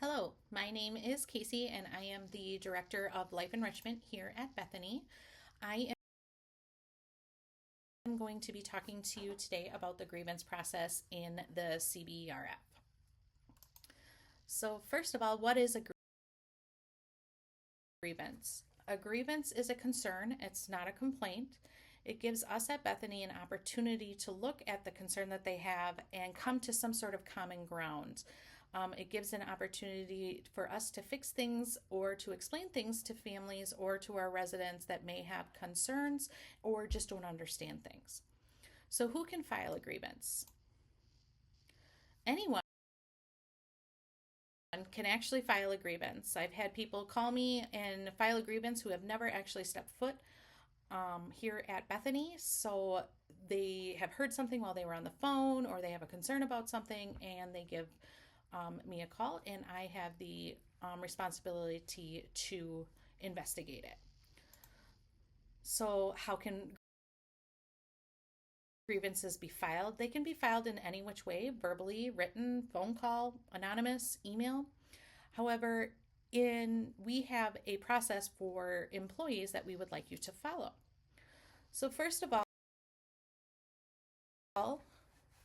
Hello, my name is Casey and I am the Director of Life Enrichment here at Bethany. I am going to be talking to you today about the grievance process in the CBRF. So first of all, what is a grievance? A grievance is a concern, it's not a complaint. It gives us at Bethany an opportunity to look at the concern that they have and come to some sort of common ground. It gives an opportunity for us to fix things or to explain things to families or to our residents that may have concerns or just don't understand things. So who can file a grievance? Anyone can actually file a grievance. I've had people call me and file a grievance who have never actually stepped foot here at Bethany. So they have heard something while they were on the phone, or they have a concern about something, and they give me a call, and I have the responsibility to investigate it. So how can grievances be filed? They can be filed in any which way: verbally, written, phone call, anonymous, email. However, we have a process for employees that we would like you to follow. So first of all,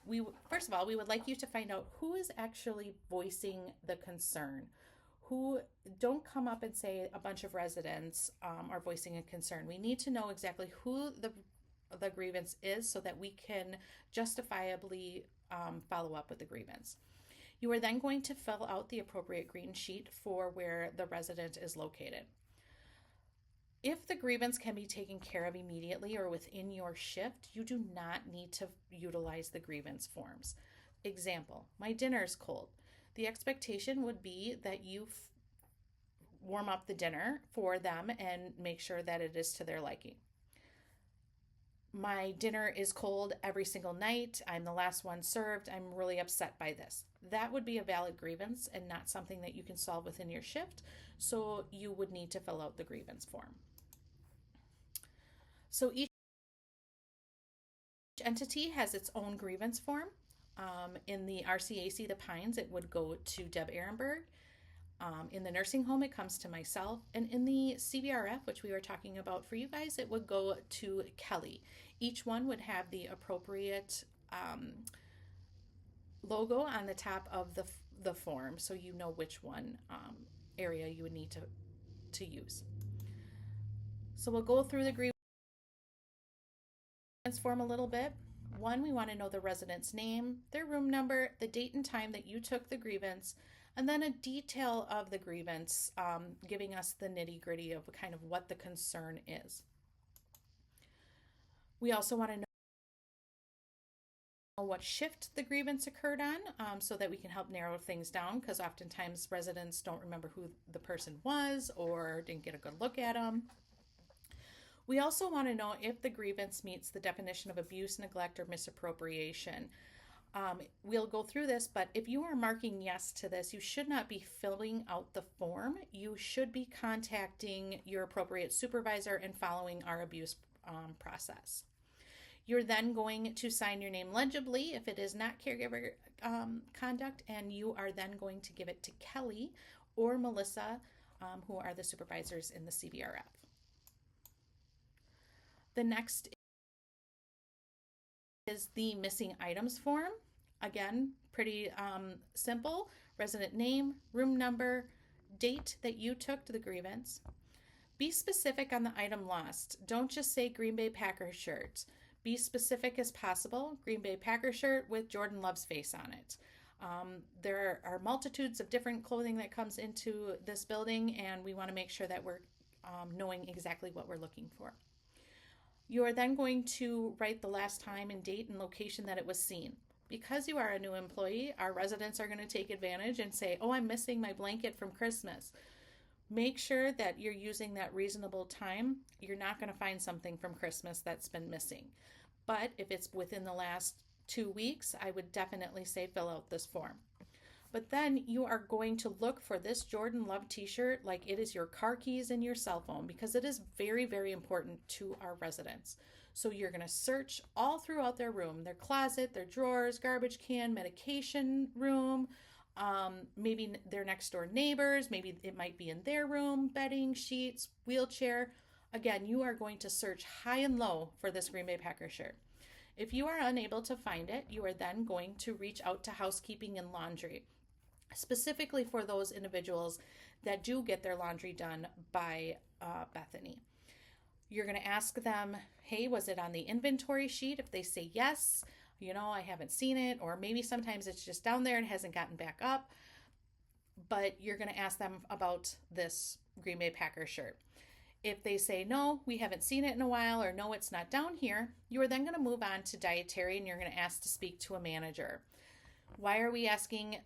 we would like you to find out who is actually voicing the concern. Who Don't come up and say a bunch of residents are voicing a concern. We need to know exactly who the grievance is so that we can justifiably follow up with the grievance. You are then going to fill out the appropriate green sheet for where the resident is located. If the grievance can be taken care of immediately or within your shift, you do not need to utilize the grievance forms. Example, my dinner is cold. The expectation would be that you warm up the dinner for them and make sure that it is to their liking. My dinner is cold every single night. I'm the last one served. I'm really upset by this. That would be a valid grievance and not something that you can solve within your shift. So you would need to fill out the grievance form. So each entity has its own grievance form. In the RCAC, the Pines, it would go to Deb Ehrenberg. In the nursing home, it comes to myself. And in the CBRF, which we were talking about for you guys, it would go to Kelly. Each one would have the appropriate logo on the top of the form, so you know which one area you would need to use. So we'll go through the grievance form a little bit. One, we want to know the resident's name, their room number, the date and time that you took the grievance, and then a detail of the grievance, giving us the nitty-gritty of kind of what the concern is. We also want to know what shift the grievance occurred on, so that we can help narrow things down, because oftentimes residents don't remember who the person was or didn't get a good look at them. We also want to know if the grievance meets the definition of abuse, neglect, or misappropriation. We'll go through this, but if you are marking yes to this, you should not be filling out the form. You should be contacting your appropriate supervisor and following our abuse process. You're then going to sign your name legibly if it is not caregiver conduct, and you are then going to give it to Kelly or Melissa, who are the supervisors in the CBRF. The next is the missing items form. Again, pretty simple. Resident name, room number, date that you took to the grievance. Be specific on the item lost. Don't just say Green Bay Packers shirt. Be specific as possible. Green Bay Packers shirt with Jordan Love's face on it. There are multitudes of different clothing that comes into this building, and we want to make sure that we're knowing exactly what we're looking for. You are then going to write the last time and date and location that it was seen. Because you are a new employee, our residents are going to take advantage and say, oh, I'm missing my blanket from Christmas. Make sure that you're using that reasonable time. You're not going to find something from Christmas that's been missing. But if it's within the last 2 weeks, I would definitely say fill out this form. But then you are going to look for this Jordan Love t-shirt like it is your car keys and your cell phone, because it is very, very important to our residents. So you're going to search all throughout their room, their closet, their drawers, garbage can, medication room, Maybe their next door neighbors, maybe it might be in their room, bedding, sheets, wheelchair. Again, you are going to search high and low for this Green Bay Packers shirt. If you are unable to find it, you are then going to reach out to housekeeping and laundry, specifically for those individuals that do get their laundry done by Bethany. You're going to ask them, hey, was it on the inventory sheet? If they say yes, I haven't seen it, or maybe sometimes it's just down there and hasn't gotten back up, but you're going to ask them about this Green Bay Packers shirt. If they say, no, we haven't seen it in a while, or no, it's not down here, you are then going to move on to dietary and you're going to ask to speak to a manager. Why are we asking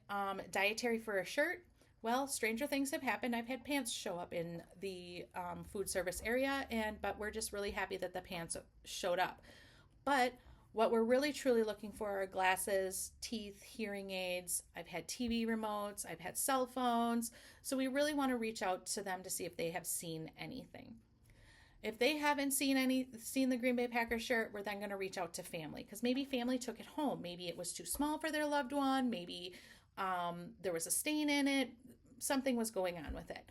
dietary for a shirt? Well, stranger things have happened. I've had pants show up in the food service area, but we're just really happy that the pants showed up. But what we're really truly looking for are glasses, teeth, hearing aids. I've had TV remotes, I've had cell phones. So we really want to reach out to them to see if they have seen anything. If they haven't seen the Green Bay Packers shirt, we're then going to reach out to family, because maybe family took it home. Maybe it was too small for their loved one. Maybe there was a stain in it. Something was going on with it.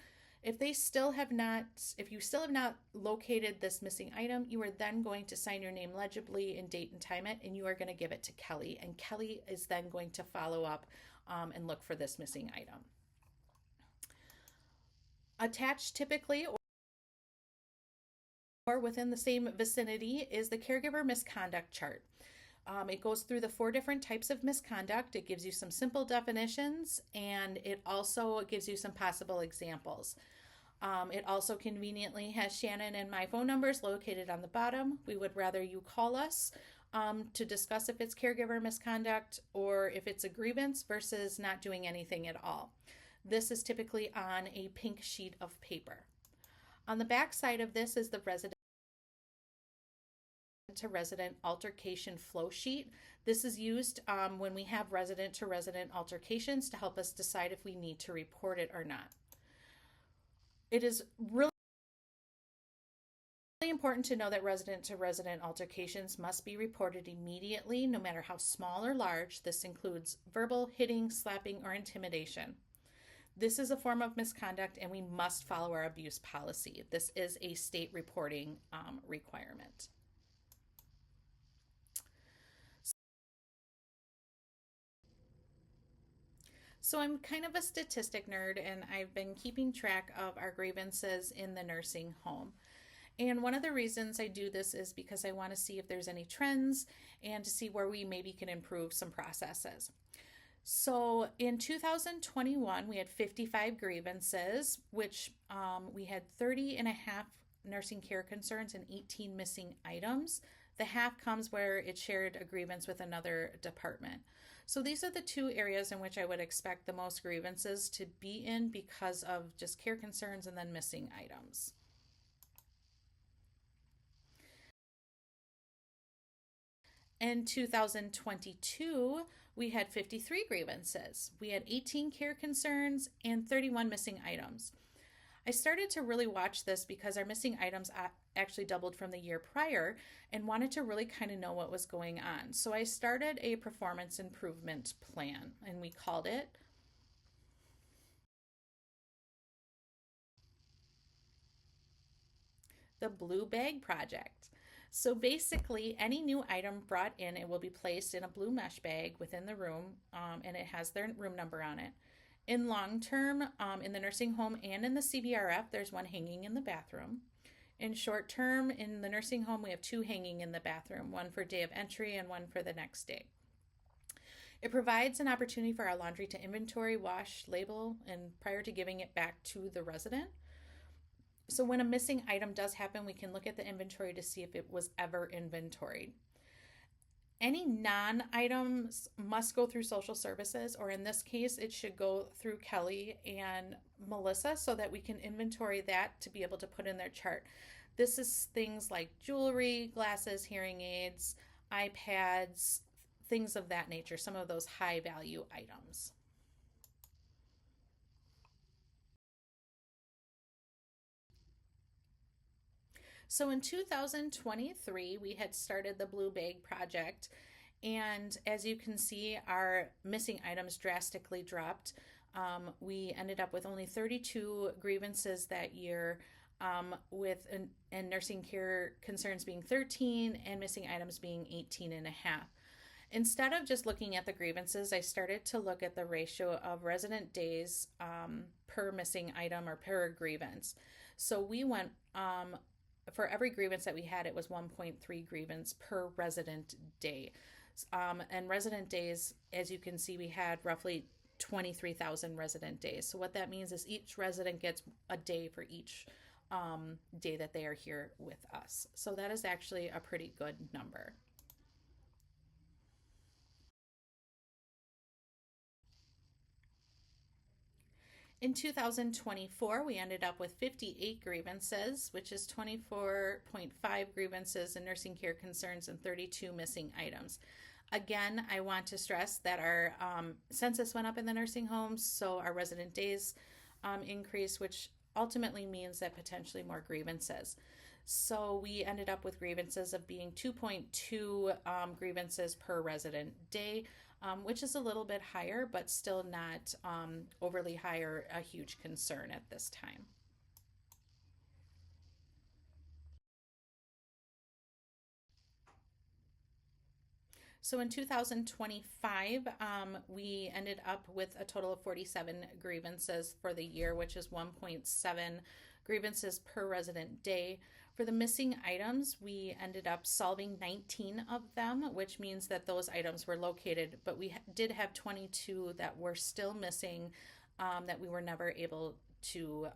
If you still have not located this missing item, you are then going to sign your name legibly and date and time it, and you are going to give it to Kelly. And Kelly is then going to follow up and look for this missing item. Attached typically or within the same vicinity is the caregiver misconduct chart. It goes through the 4 different types of misconduct. It gives you some simple definitions, and it also gives you some possible examples. It also conveniently has Shannon and my phone numbers located on the bottom. We would rather you call us to discuss if it's caregiver misconduct or if it's a grievance versus not doing anything at all. This is typically on a pink sheet of paper. On the back side of this is the resident to resident altercation flow sheet. This is used when we have resident to resident altercations to help us decide if we need to report it or not. It is really important to know that resident to resident altercations must be reported immediately, no matter how small or large. This includes verbal, hitting, slapping, or intimidation. This is a form of misconduct, and we must follow our abuse policy. This is a state reporting requirement. So I'm kind of a statistic nerd, and I've been keeping track of our grievances in the nursing home. And one of the reasons I do this is because I want to see if there's any trends and to see where we maybe can improve some processes. So in 2021, we had 55 grievances, which we had 30 and a half nursing care concerns and 18 missing items. The half comes where it shared a grievance with another department. So these are the 2 areas in which I would expect the most grievances to be in because of just care concerns and then missing items. In 2022, we had 53 grievances. We had 18 care concerns and 31 missing items. I started to really watch this because our missing items actually doubled from the year prior and wanted to really kind of know what was going on. So I started a performance improvement plan, and we called it the Blue Bag Project. So basically, any new item brought in, it will be placed in a blue mesh bag within the room, and it has their room number on it. In long term, in the nursing home and in the CBRF, there's one hanging in the bathroom. In short term, in the nursing home, we have 2 hanging in the bathroom, one for day of entry and one for the next day. It provides an opportunity for our laundry to inventory, wash, label, and prior to giving it back to the resident. So when a missing item does happen, we can look at the inventory to see if it was ever inventoried. Any non-items must go through social services, or in this case, it should go through Kelly and Melissa so that we can inventory that to be able to put in their chart. This is things like jewelry, glasses, hearing aids, iPads, things of that nature, some of those high value items. So in 2023, we had started the Blue Bag Project, And as you can see, our missing items drastically dropped. We ended up with only 32 grievances that year, and nursing care concerns being 13 and missing items being 18 and a half. Instead of just looking at the grievances, I started to look at the ratio of resident days per missing item or per grievance. So we went, for every grievance that we had, it was 1.3 grievance per resident day. And resident days, as you can see, we had roughly 23,000 resident days. So what that means is each resident gets a day for each day that they are here with us. So that is actually a pretty good number. In 2024, we ended up with 58 grievances, which is 24.5 grievances in nursing care concerns and 32 missing items. Again, I want to stress that our census went up in the nursing homes, so our resident days increased, which ultimately means that potentially more grievances. So we ended up with grievances of being 2.2 grievances per resident day, which is a little bit higher, but still not overly high or a huge concern at this time. So in 2025, we ended up with a total of 47 grievances for the year, which is 1.7 grievances per resident day. For the missing items, we ended up solving 19 of them, which means that those items were located, but we did have 22 that were still missing, that we were never able to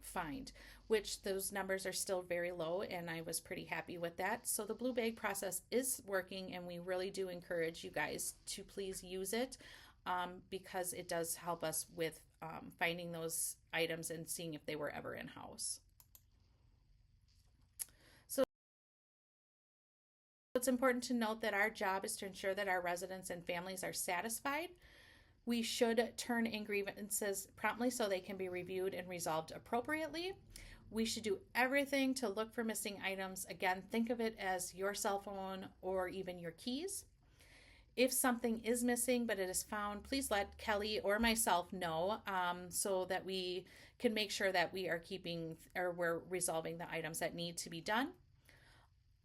find, which those numbers are still very low, and I was pretty happy with that. So the blue bag process is working, and we really do encourage you guys to please use it, because it does help us with finding those items and seeing if they were ever in house. So it's important to note that our job is to ensure that our residents and families are satisfied. We should turn in grievances promptly so they can be reviewed and resolved appropriately. We should do everything to look for missing items. Again, think of it as your cell phone or even your keys. If something is missing but it is found, please let Kelly or myself know, so that we can make sure that we are we're resolving the items that need to be done.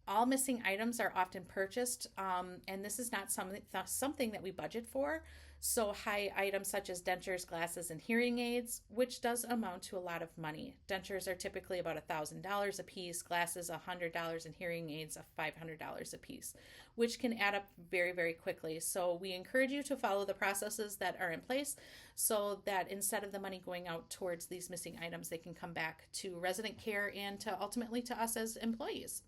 All missing items are often purchased, and this is not something that we budget for. So high items such as dentures, glasses, and hearing aids, which does amount to a lot of money. Dentures are typically about $1,000 a piece, glasses $100, and hearing aids $500 a piece, which can add up very, very quickly. So we encourage you to follow the processes that are in place so that instead of the money going out towards these missing items, they can come back to resident care and to ultimately to us as employees.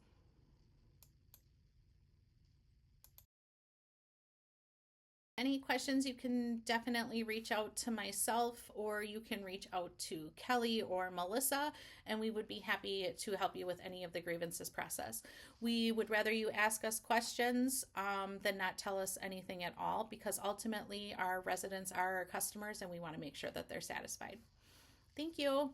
Any questions, you can definitely reach out to myself, or you can reach out to Kelly or Melissa, and we would be happy to help you with any of the grievances process. We would rather you ask us questions than not tell us anything at all, because ultimately our residents are our customers and we want to make sure that they're satisfied. Thank you.